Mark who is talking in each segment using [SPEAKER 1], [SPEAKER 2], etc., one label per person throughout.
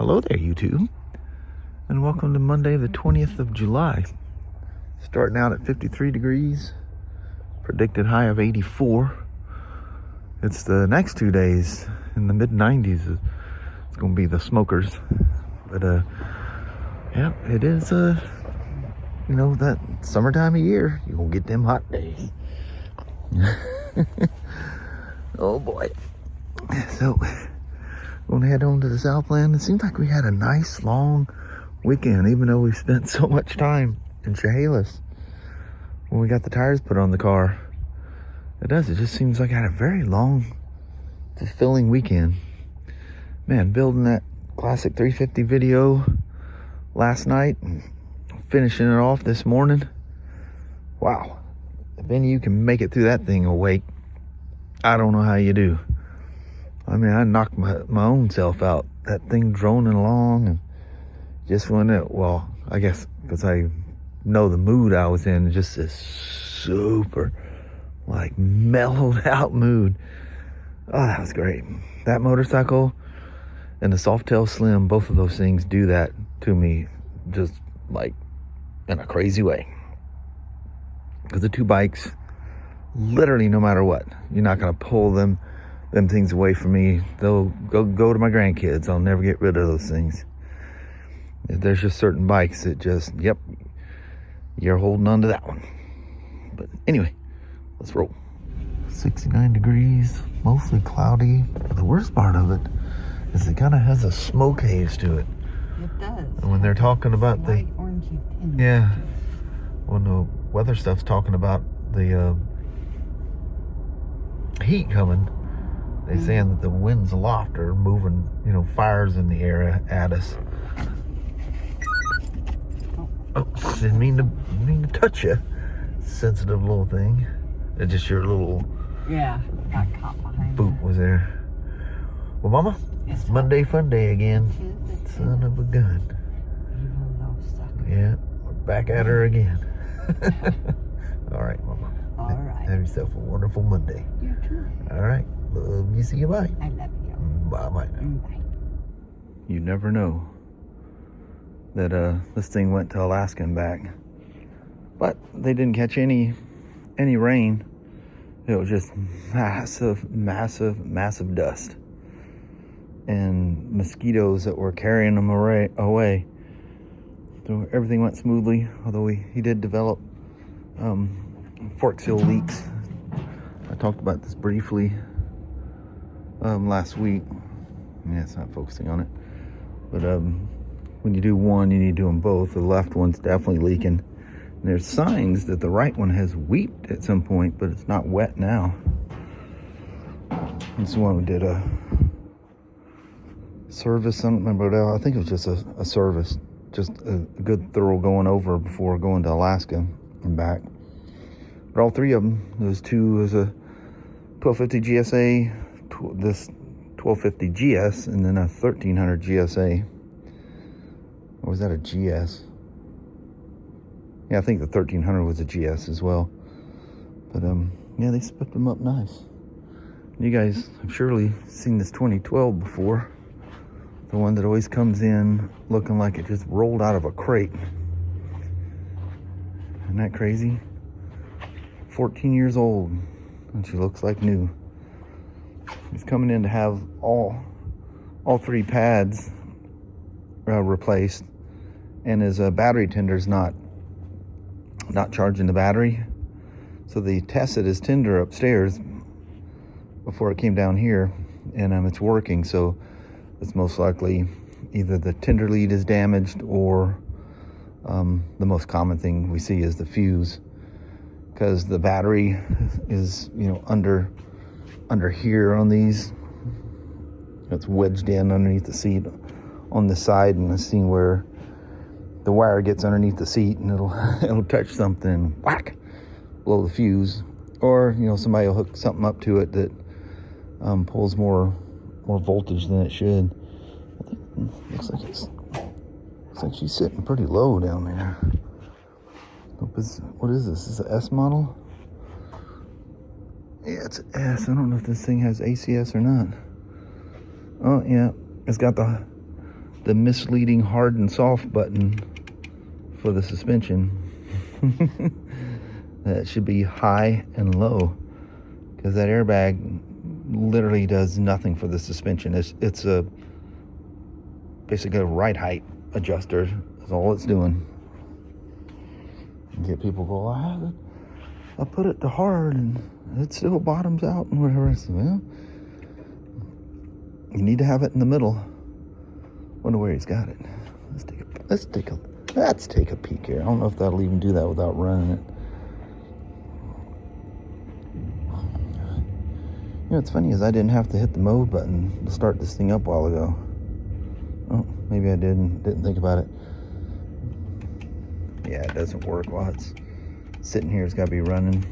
[SPEAKER 1] Hello there, YouTube, and welcome to Monday the 20th of July. Starting out at 53 degrees, predicted high of 84. It's the next 2 days in the mid-90s. It's going to be the smokers. But, yeah, it is, that summertime of year. You're going to get them hot days. Oh, boy. So, going to head on to the Southland. It seems like we had a nice long weekend, even though we spent so much time in Chehalis when we got the tires put on the car. It just seems like I had a very long, fulfilling weekend. Man, building that classic 350 video last night and finishing it off this morning. Wow. If any of you can make it through that thing awake, I don't know how you do. I mean, I knocked my own self out. That thing droning along, and just when I guess because I know the mood I was in, just this super, mellowed out mood. Oh, that was great. That motorcycle and the Softail Slim, both of those things do that to me, just in a crazy way. Because the two bikes, literally no matter what, you're not going to pull them things away from me. They'll go to my grandkids. I'll never get rid of those things. There's just certain bikes that you're holding on to that one. But anyway, let's roll. 69 degrees, mostly cloudy. The worst part of it is it kind of has a smoke haze to it.
[SPEAKER 2] It does.
[SPEAKER 1] And when they're talking about the
[SPEAKER 2] orangey tinge.
[SPEAKER 1] Yeah, when the weather stuff's talking about the heat coming, they're saying that the winds aloft are moving, fires in the air at us. Oh, didn't mean to touch you, sensitive little thing. It's just your little
[SPEAKER 2] got caught behind
[SPEAKER 1] boot was there. Well, Mama, it's Monday fun day again. Son of a gun. Yeah, we're back at her again. All right, Mama.
[SPEAKER 2] All right.
[SPEAKER 1] Have yourself a wonderful Monday.
[SPEAKER 2] You too.
[SPEAKER 1] All right. Love you. See you. Bye.
[SPEAKER 2] I love you.
[SPEAKER 1] Bye-bye now.
[SPEAKER 2] Bye.
[SPEAKER 1] You never know that this thing went to Alaska and back. But they didn't catch any rain. It was just massive dust. And mosquitoes that were carrying them away. So everything went smoothly, although he did develop fork seal leaks. I talked about this briefly last week. Yeah, it's not focusing on it. But when you do one, you need to do them both. The left one's definitely leaking. And there's signs that the right one has weeped at some point, but it's not wet now. This one we did a service. I don't remember what else. I think it was just a service. Just a good thorough going over before going to Alaska and back. But all three of them, those two was a 1250 GSA, this 1250 GS, and then a 1300 GSA. Or was that a GS? Yeah, I think the 1300 was a GS as well. But yeah, they split them up nice. You guys have surely seen this 2012 before. The one that always comes in looking like it just rolled out of a crate. Isn't that crazy? 14 years old, and she looks like new. He's coming in to have all three pads replaced, and his battery tender's not charging the battery. So they tested his tender upstairs before it came down here, and it's working. So it's most likely either the tender lead is damaged, or the most common thing we see is the fuse, because the battery is under here on these. It's wedged in underneath the seat on the side, and I've seen where the wire gets underneath the seat and it'll touch something and whack, blow the fuse, or somebody will hook something up to it that pulls more voltage than it should. Looks like she's sitting pretty low down there. What is this? Is it an S model? Yeah, it's an S. I don't know if this thing has ACS or not. Oh yeah, it's got the the misleading hard and soft button for the suspension. That should be high and low, because that airbag literally does nothing for the suspension. It's a basically a ride height adjuster. That's all it's doing. Get people go, I put it to hard and it still bottoms out and whatever. So, well, you need to have it in the middle. Wonder where he's got it. Let's take a peek here. I don't know if that'll even do that without running it. You know, what's funny is I didn't have to hit the mode button to start this thing up a while ago. Oh, maybe I didn't think about it. Yeah, it doesn't work while it's sitting here. It's got to be running.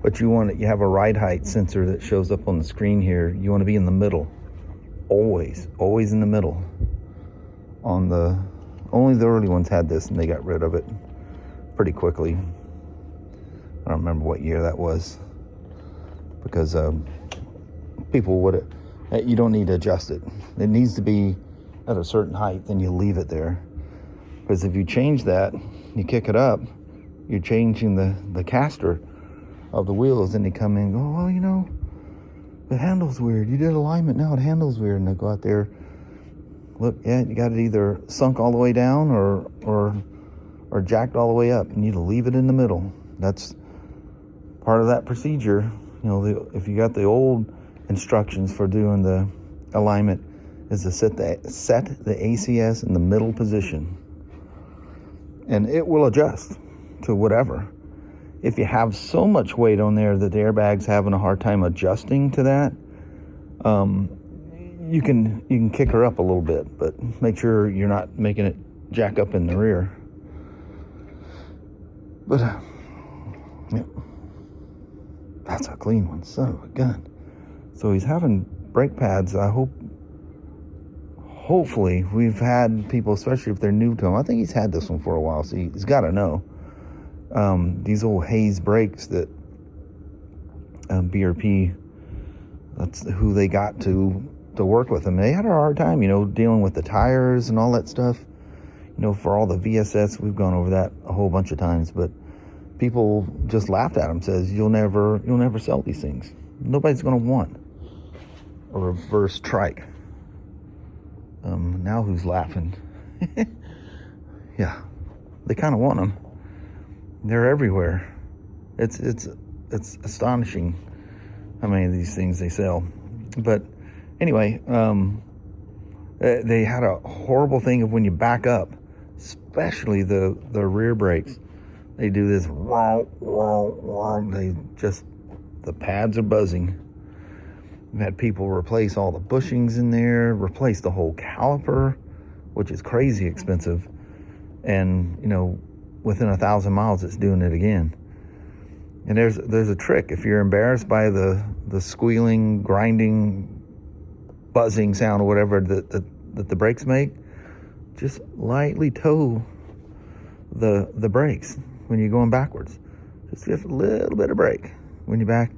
[SPEAKER 1] But you have a ride height sensor that shows up on the screen here. You want to be in the middle. Always in the middle. Only the early ones had this, and they got rid of it pretty quickly. I don't remember what year that was, because people you don't need to adjust it. It needs to be at a certain height, then you leave it there. Because if you change that, you kick it up, you're changing the caster of the wheels, and they come in and go, well, you know, the handle's weird. You did alignment, now it handles weird. And they go out there, look, yeah, you got it either sunk all the way down or jacked all the way up. You need to leave it in the middle. That's part of that procedure. You know, if you got the old instructions for doing the alignment, is to set the ACS in the middle position, and it will adjust to whatever. If you have so much weight on there that the airbag's having a hard time adjusting to that, you can kick her up a little bit, but make sure you're not making it jack up in the rear. But yeah, that's a clean one, son of a gun. So he's having brake pads. Hopefully, we've had people, especially if they're new to him. I think he's had this one for a while, so he's got to know. These old Hayes brakes that BRP, that's who they got to work with them. They had a hard time, you know, dealing with the tires and all that stuff. You know, for all the VSS, we've gone over that a whole bunch of times, but people just laughed at him, says, you'll never sell these things. Nobody's going to want a reverse trike. Now who's laughing? Yeah, they kind of want them. They're everywhere. It's astonishing how many of these things they sell. But anyway, they had a horrible thing of when you back up, especially the rear brakes. They do this, the pads are buzzing. We've had people replace all the bushings in there, replace the whole caliper, which is crazy expensive. And, you know, within 1,000 miles, it's doing it again. And there's a trick. If you're embarrassed by the squealing, grinding, buzzing sound or whatever that the brakes make, just lightly toe the brakes when you're going backwards. Just give a little bit of brake. When you're back,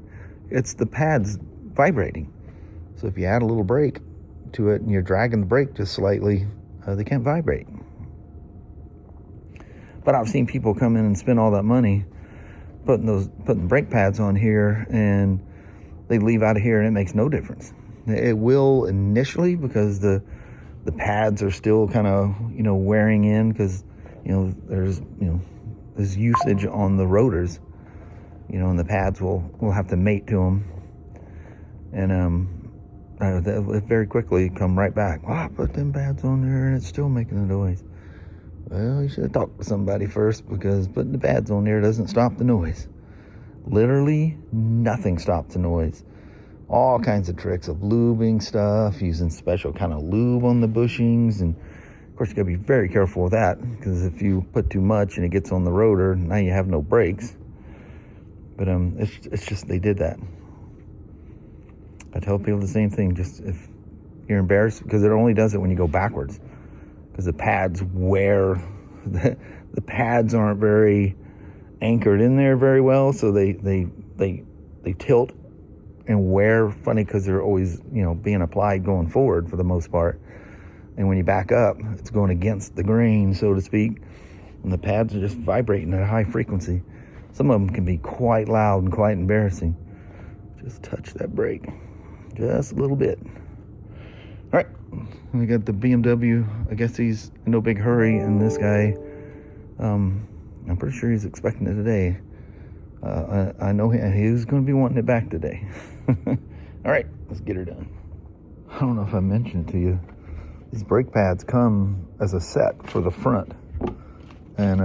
[SPEAKER 1] it's the pads vibrating. So if you add a little brake to it and you're dragging the brake just slightly, they can't vibrate. But I've seen people come in and spend all that money putting brake pads on here, and they leave out of here and it makes no difference. It will initially, because the pads are still kind of, you know, wearing in, because, you know, there's usage on the rotors, you know, and the pads will have to mate to them. And they'll very quickly come right back. Well, I put them pads on there and it's still making a noise. Well, you should have talked to somebody first, because putting the pads on there doesn't stop the noise. Literally nothing stops the noise. All kinds of tricks of lubing stuff, using special kind of lube on the bushings. And of course, you gotta be very careful with that, because if you put too much and it gets on the rotor, now you have no brakes. But it's just they did that. I tell people the same thing. Just if you're embarrassed, because it only does it when you go backwards, because the pads wear. The pads aren't very anchored in there very well, so they tilt and wear funny, because they're always, you know, being applied going forward for the most part. And when you back up, it's going against the grain, so to speak. And the pads are just vibrating at a high frequency. Some of them can be quite loud and quite embarrassing. Just touch that brake just a little bit. All right, we got the BMW. I guess he's in no big hurry, and this guy, I'm pretty sure he's expecting it today. I know he's going to be wanting it back today. All right, let's get her done. I don't know if I mentioned it to you. These brake pads come as a set for the front, and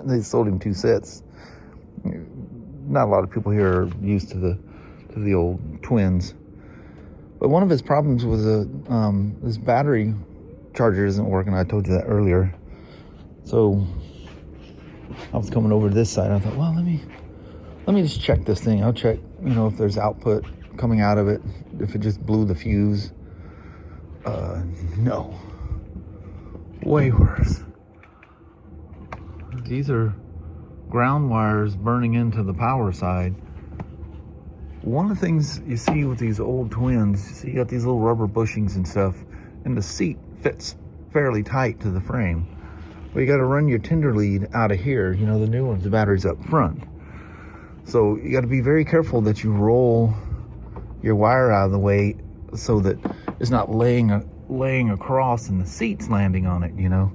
[SPEAKER 1] they sold him 2 sets. Not a lot of people here are used to the old twins, but one of his problems was his battery charger isn't working. I told you that earlier. So I was coming over to this side. I thought, well, let me just check this thing. I'll check, if there's output coming out of it, if it just blew the fuse. No, way worse. These are ground wires burning into the power side. One of the things you see with these old twins, you got these little rubber bushings and stuff, and the seat fits fairly tight to the frame. Well, you got to run your tender lead out of here. The new ones, the battery's up front. So you got to be very careful that you roll your wire out of the way so that it's not laying across and the seat's landing on it. You're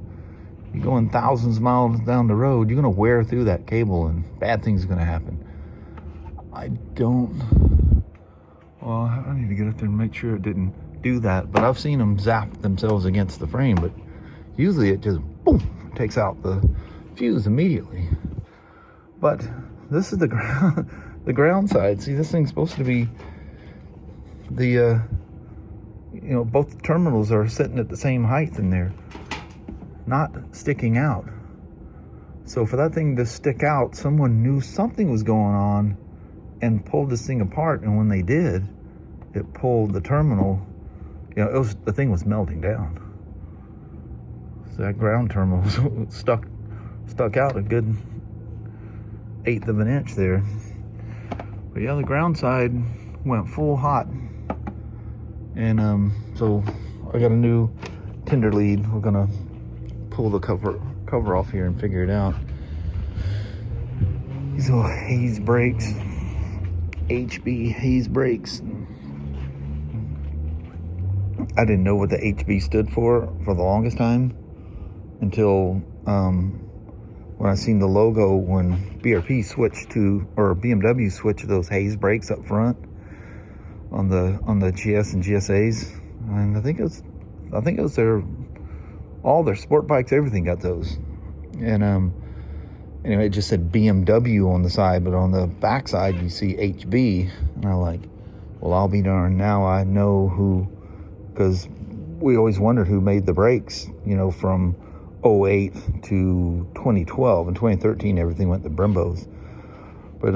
[SPEAKER 1] going thousands of miles down the road, you're going to wear through that cable and bad things are going to happen. I need to get up there and make sure it didn't do that, but I've seen them zap themselves against the frame, but usually it just boom, takes out the fuse immediately. But this is the ground side. See, this thing's supposed to be both terminals are sitting at the same height in there, not sticking out. So for that thing to stick out, someone knew something was going on and pulled this thing apart, and when they did, it pulled the terminal. The thing was melting down. So that ground terminal was stuck out a good 1/8 of an inch there. But yeah, the ground side went full hot, and so I got a new tender lead. We're gonna pull the cover off here and figure it out. These little Hayes brakes, HB Hayes brakes. I didn't know what the HB stood for the longest time until when I seen the logo when BMW switched those Hayes brakes up front on the GS and GSAs, and I think it was all their sport bikes, everything got those. And anyway, it just said BMW on the side, but on the back side you see HB, and I'm like, well, I'll be darned, now I know who, because we always wondered who made the brakes, from 2008 to 2012. In 2013 everything went to Brembos. But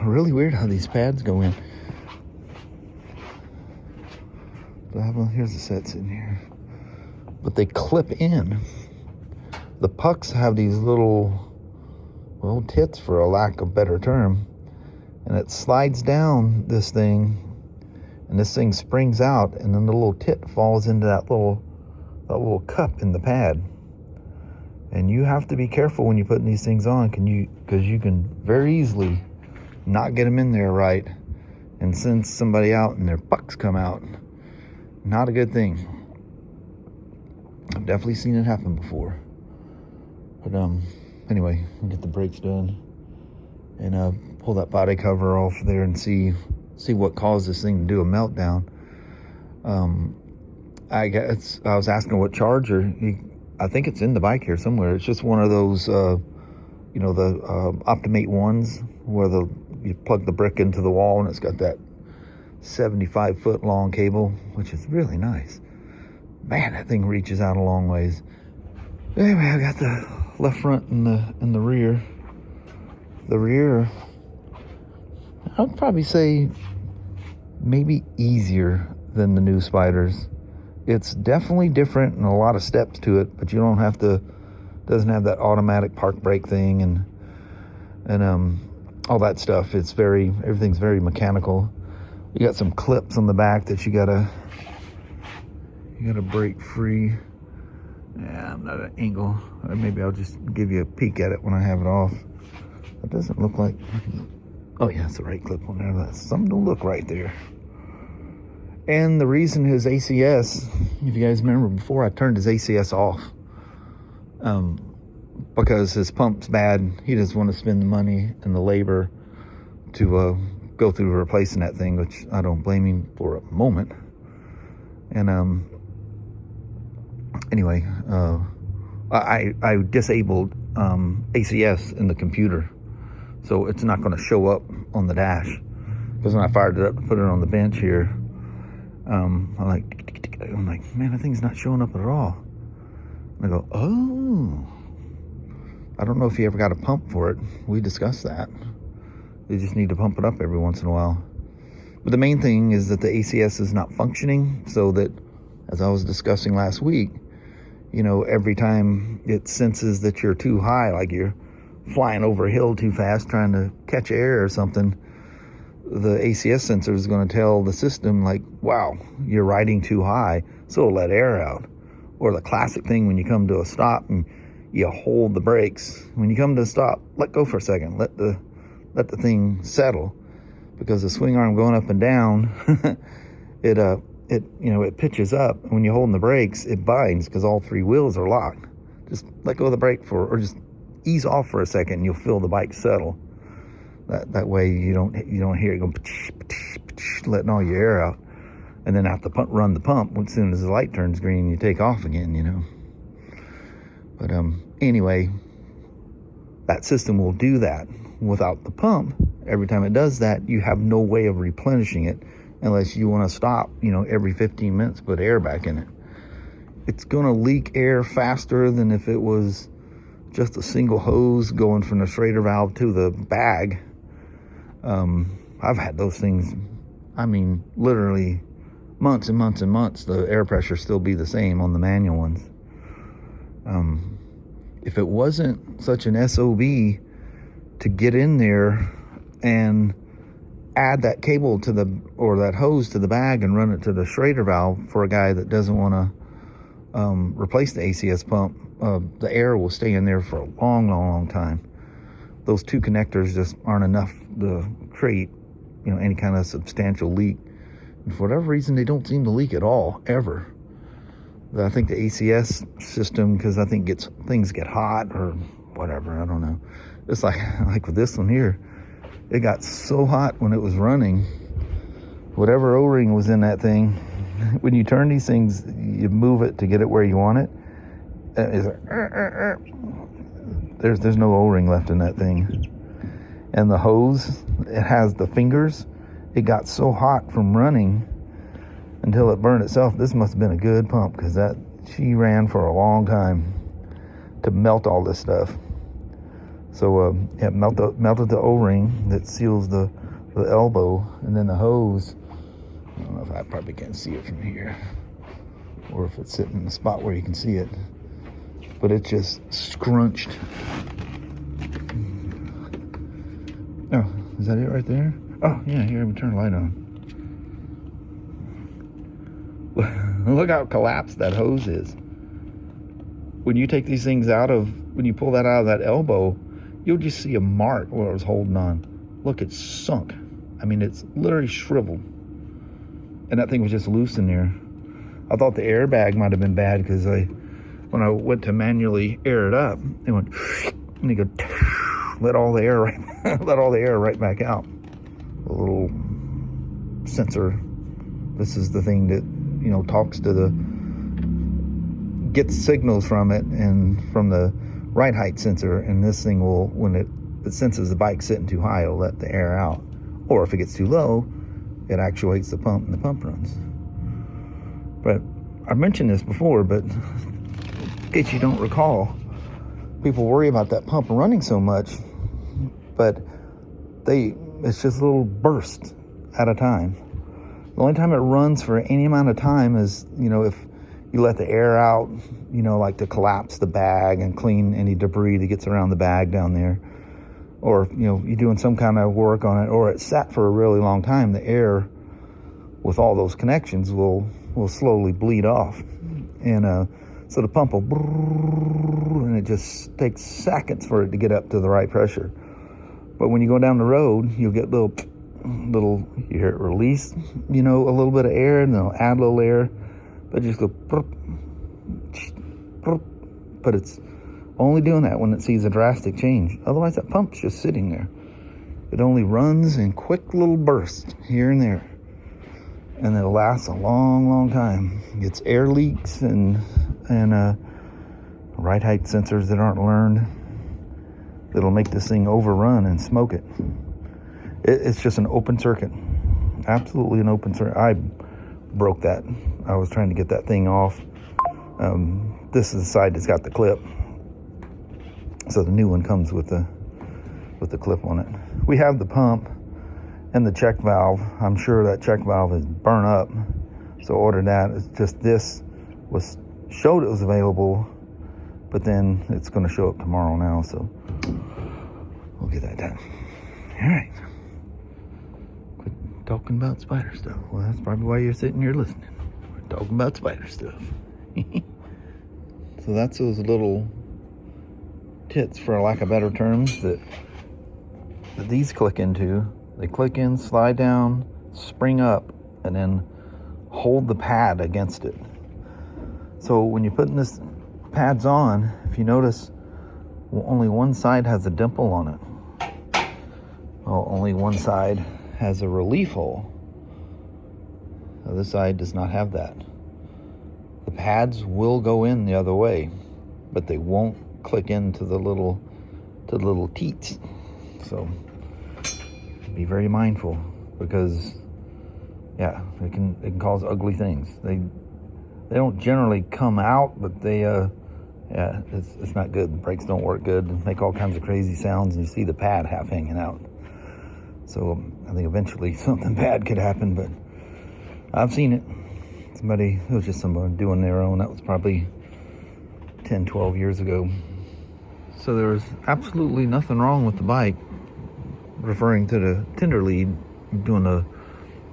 [SPEAKER 1] really weird how these pads go in. Here's the sets in here, but they clip in. The pucks have these little tits, for a lack of better term, and it slides down this thing, and this thing springs out, and then the little tit falls into that little cup in the pad. And you have to be careful when you're putting these things on, because you can very easily not get them in there right and send somebody out and their pucks come out. Not a good thing. I've definitely seen it happen before. But anyway, we'll get the brakes done and pull that body cover off there and see what caused this thing to do a meltdown. I was asking what charger. I think it's in the bike here somewhere. It's just one of those, the Optimate ones where you plug the brick into the wall and it's got that 75-foot long cable, which is really nice. Man, that thing reaches out a long ways. Anyway, I got the left front and the rear. The rear, I'd probably say maybe easier than the new Spyders. It's definitely different and a lot of steps to it, but you don't have to. Doesn't have that automatic park brake thing and all that stuff. Everything's very mechanical. You got some clips on the back that you gotta You got to break free. Yeah, I'm not at an angle. Or maybe I'll just give you a peek at it when I have it off. It doesn't look like... Oh yeah, it's the right clip on there. That's something to look right there. And the reason his ACS, if you guys remember before, I turned his ACS off. Because his pump's bad. He doesn't want to spend the money and the labor to go through replacing that thing, which I don't blame him for a moment. And anyway, I disabled ACS in the computer, so it's not going to show up on the dash. Because when I fired it up to put it on the bench here, I'm like, man, that thing's not showing up at all. And I go, oh, I don't know if you ever got a pump for it. We discussed that. You just need to pump it up every once in a while. But the main thing is that the ACS is not functioning, so that, as I was discussing last week, you know, every time it senses that you're too high, like you're flying over a hill too fast trying to catch air or something, the ACS sensor is going to tell the system, like, wow, you're riding too high, so it'll let air out. Or the classic thing when you come to a stop and you hold the brakes. When you come to a stop, let go for a second. Let the thing settle, because the swing arm going up and down, it pitches up. And when you're holding the brakes, it binds because all three wheels are locked. Just let go of the brake or just ease off for a second, and you'll feel the bike settle. That way you don't hear it go letting all your air out, and then have to run the pump. As soon as the light turns green, you take off again, you know. But anyway, that system will do that. Without the pump, every time it does that, you have no way of replenishing it unless you want to stop, you know, every 15 minutes, put air back in it. It's going to leak air faster than if it was just a single hose going from the Schrader valve to the bag. I've had those things, I mean, literally months and months and months, the air pressure still be the same on the manual ones. If it wasn't such an SOB to get in there and add that cable to that hose to the bag and run it to the Schrader valve for a guy that doesn't want to replace the ACS pump, the air will stay in there for a long time. Those two connectors just aren't enough to create, you know, any kind of substantial leak. And for whatever reason, they don't seem to leak at all, ever. I think the ACS system, because I think things get hot or whatever, I don't know. It's like with this one here, it got so hot when it was running. Whatever O-ring was in that thing, when you turn these things, you move it to get it where you want it. It's like, there's no O-ring left in that thing. And the hose, it has the fingers. It got so hot from running until it burned itself. This must have been a good pump, because she ran for a long time to melt all this stuff. So it melted the O-ring that seals the elbow, and then the hose. I don't know if I probably can't see it from here, or if it's sitting in the spot where you can see it. But it just scrunched. Oh, is that it right there? Oh yeah, here, we turn the light on. Look how collapsed that hose is. When you take these things when you pull that out of that elbow, you'll just see a mark where it was holding on. Look, it's sunk. I mean, it's literally shriveled. And that thing was just loose in there. I thought the airbag might have been bad, because when I went to manually air it up, it went, and you go, let all the air right back out. A little sensor. This is the thing that, you know, gets signals from it and from the ride height sensor, and this thing will, when it senses the bike sitting too high, it'll let the air out. Or if it gets too low, it actuates the pump, and the pump runs. But I've mentioned this before, but in case you don't recall, people worry about that pump running so much, but it's just little bursts at a time. The only time it runs for any amount of time is, you know, if you let the air out, you know, like to collapse the bag and clean any debris that gets around the bag down there. Or, you know, you're doing some kind of work on it, or it's sat for a really long time, the air with all those connections will will slowly bleed off. And so the pump will, and it just takes seconds for it to get up to the right pressure. But when you go down the road, you'll get little, you hear it release, you know, a little bit of air, and then it'll add a little air, but just go, but it's only doing that when it sees a drastic change. Otherwise, that pump's just sitting there. It only runs in quick little bursts here and there, and it'll last a long, long time. It gets air leaks and ride height sensors that aren't learned that'll make this thing overrun and smoke it. It's just an open circuit, absolutely an open circuit. I broke that. I was trying to get that thing off. This is the side that's got the clip, so the new one comes with the clip on it. We have the pump and the check valve. I'm sure that check valve is burnt up, so ordered that. It's just this showed it was available, but then it's going to show up tomorrow now, so we'll get that done. All right. Quit talking about Spyder stuff. Well, that's probably why you're sitting here listening. We're talking about Spyder stuff. So that's those little tits, for lack of better terms, that these click into. They click in, slide down, spring up, and then hold the pad against it. So when you're putting this pads on, if you notice, only one side has a dimple on it. Well, only one side has a relief hole. The other side does not have that. The pads will go in the other way, but they won't click into the little teats. So be very mindful, because yeah, it can cause ugly things. They don't generally come out, but they yeah, it's not good. The brakes don't work good and make all kinds of crazy sounds, and you see the pad half hanging out. So I think eventually something bad could happen, but I've seen it. It was just somebody doing their own. That was probably 10, 12 years ago. So there was absolutely nothing wrong with the bike, referring to the tender lead doing a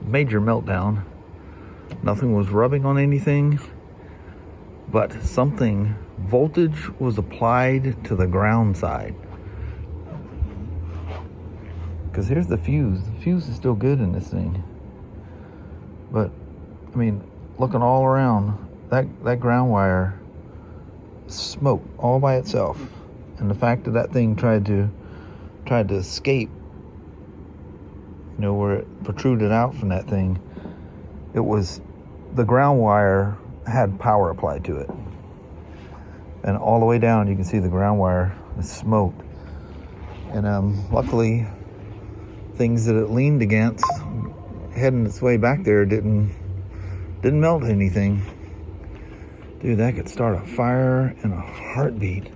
[SPEAKER 1] major meltdown. Nothing was rubbing on anything, but voltage was applied to the ground side. Because here's the fuse. The fuse is still good in this thing. But, I mean, looking all around, that ground wire smoked all by itself. And the fact that thing tried to escape, you know, where it protruded out from that thing, it was, the ground wire had power applied to it. And all the way down, you can see the ground wire is smoked. And luckily, things that it leaned against, heading its way back there, didn't melt anything. Dude, that could start a fire in a heartbeat.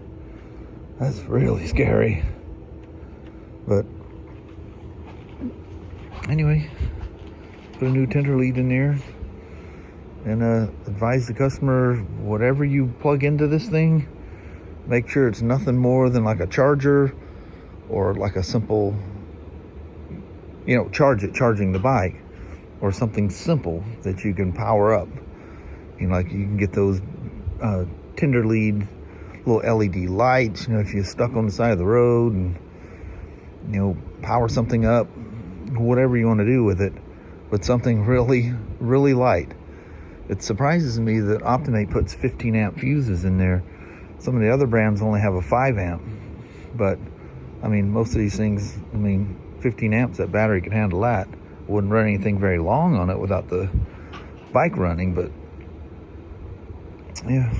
[SPEAKER 1] That's really scary. But anyway, put a new tender lead in there, and advise the customer, whatever you plug into this thing, make sure it's nothing more than like a charger or like a simple, you know, charging the bike, or something simple that you can power up. You know, like you can get those tender lead little LED lights, you know, if you're stuck on the side of the road, and, you know, power something up, whatever you want to do with it, but something really, really light. It surprises me that Optimate puts 15 amp fuses in there. Some of the other brands only have a 5 amp, but I mean, most of these things, I mean, 15 amps, that battery can handle that. Wouldn't run anything very long on it without the bike running, but yeah.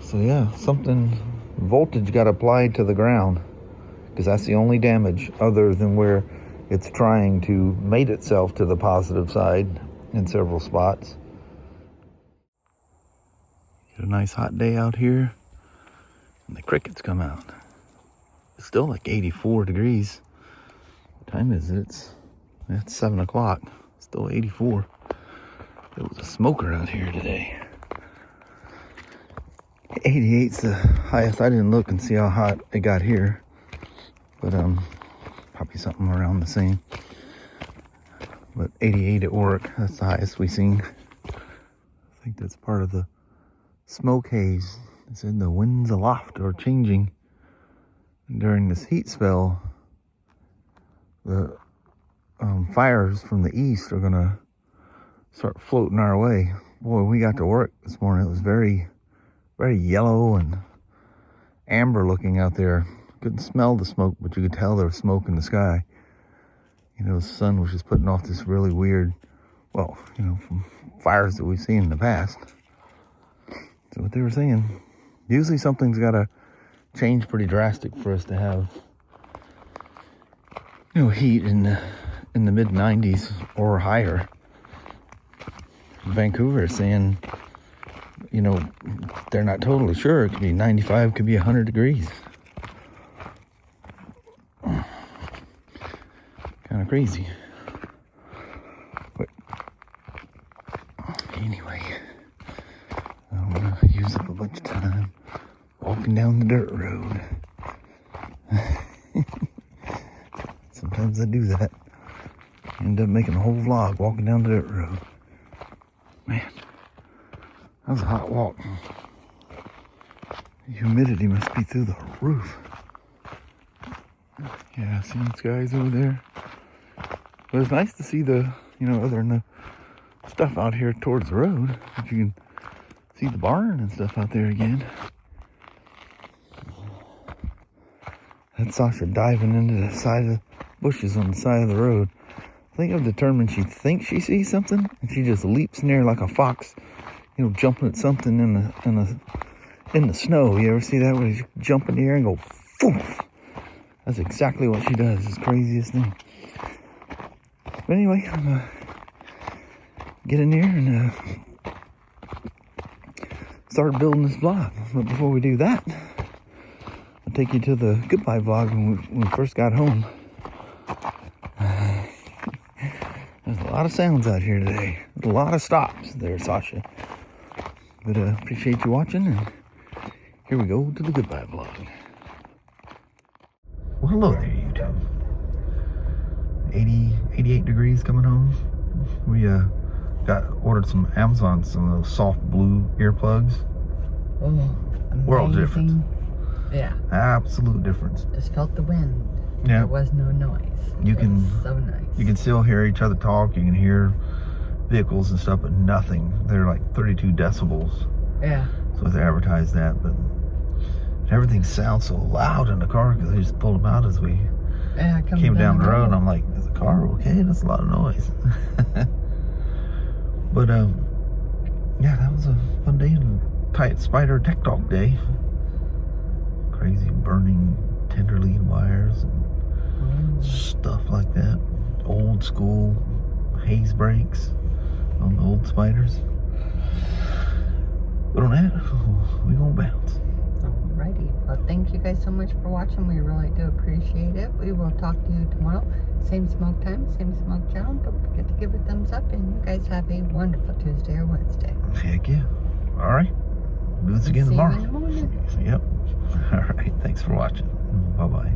[SPEAKER 1] So yeah, voltage got applied to the ground, because that's the only damage other than where it's trying to mate itself to the positive side in several spots. Get a nice hot day out here, and the crickets come out. It's still like 84 degrees. What time is it? It's 7 o'clock. Still 84. It was a smoker out here today. 88's the highest. I didn't look and see how hot it got here, but probably something around the same. But 88 at work, that's the highest we've seen. I think that's part of the smoke haze. It said the winds aloft are changing. And during this heat spell, the fires from the east are gonna start floating our way. Boy, we got to work this morning. It was very, very yellow and amber looking out there. Couldn't smell the smoke, but you could tell there was smoke in the sky. You know, the sun was just putting off this really weird, well, you know, from fires that we've seen in the past. So what they were saying, usually something's got to change pretty drastic for us to have, you know, heat in the mid 90s or higher. Vancouver is saying, you know, they're not totally sure. It could be 95, could be 100 degrees. Kind of crazy. But anyway, I'm gonna use up a bunch of time walking down the dirt road. Sometimes I do that. End up making a whole vlog walking down the dirt road. Man, that was a hot walk. The humidity must be through the roof. Yeah, see these guys over there? But it's nice to see the, you know, other than the stuff out here towards the road, if you can see the barn and stuff out there again. That's Sasha diving into the side of the bushes on the side of the road. I think I've determined she thinks she sees something, and she just leaps in there like a fox, you know, jumping at something in the snow. You ever see that, where you jump in the air and go, poof? That's exactly what she does. It's the craziest thing. But anyway, I'm gonna get in there and start building this vlog. But before we do that, I'll take you to the goodbye vlog when we first got home. There's a lot of sounds out here today. There's a lot of stops there, Sasha. But appreciate you watching, and here we go to the goodbye vlog. Well, hello there, YouTube. 88 degrees coming home. We ordered some Amazon, some of those soft blue earplugs.
[SPEAKER 2] Oh, amazing.
[SPEAKER 1] World difference.
[SPEAKER 2] Yeah.
[SPEAKER 1] Absolute difference.
[SPEAKER 2] Just felt the wind.
[SPEAKER 1] Yeah.
[SPEAKER 2] There was no noise.
[SPEAKER 1] You
[SPEAKER 2] It
[SPEAKER 1] can
[SPEAKER 2] was so nice.
[SPEAKER 1] You can still hear each other talk. You can hear vehicles and stuff, but nothing. They're like 32 decibels.
[SPEAKER 2] Yeah.
[SPEAKER 1] So they advertise that, but everything sounds so loud in the car because they just pulled them out as we came down the road. And I'm like, is the car okay? That's a lot of noise. But yeah, that was a fun day and tight Spyder Tech Talk day. Crazy burning tender lead wires and stuff like that. Old school haze brakes on the old Spyders. But on that, we gonna bounce.
[SPEAKER 2] Alrighty. Well, thank you guys so much for watching. We really do appreciate it. We will talk to you tomorrow. Same smoke time, same smoke channel. Don't forget to give a thumbs up, and you guys have a wonderful Tuesday or Wednesday.
[SPEAKER 1] Heck yeah. All right. Do this again tomorrow.
[SPEAKER 2] See you in the morning.
[SPEAKER 1] Yep. All right. Thanks for watching. Bye-bye.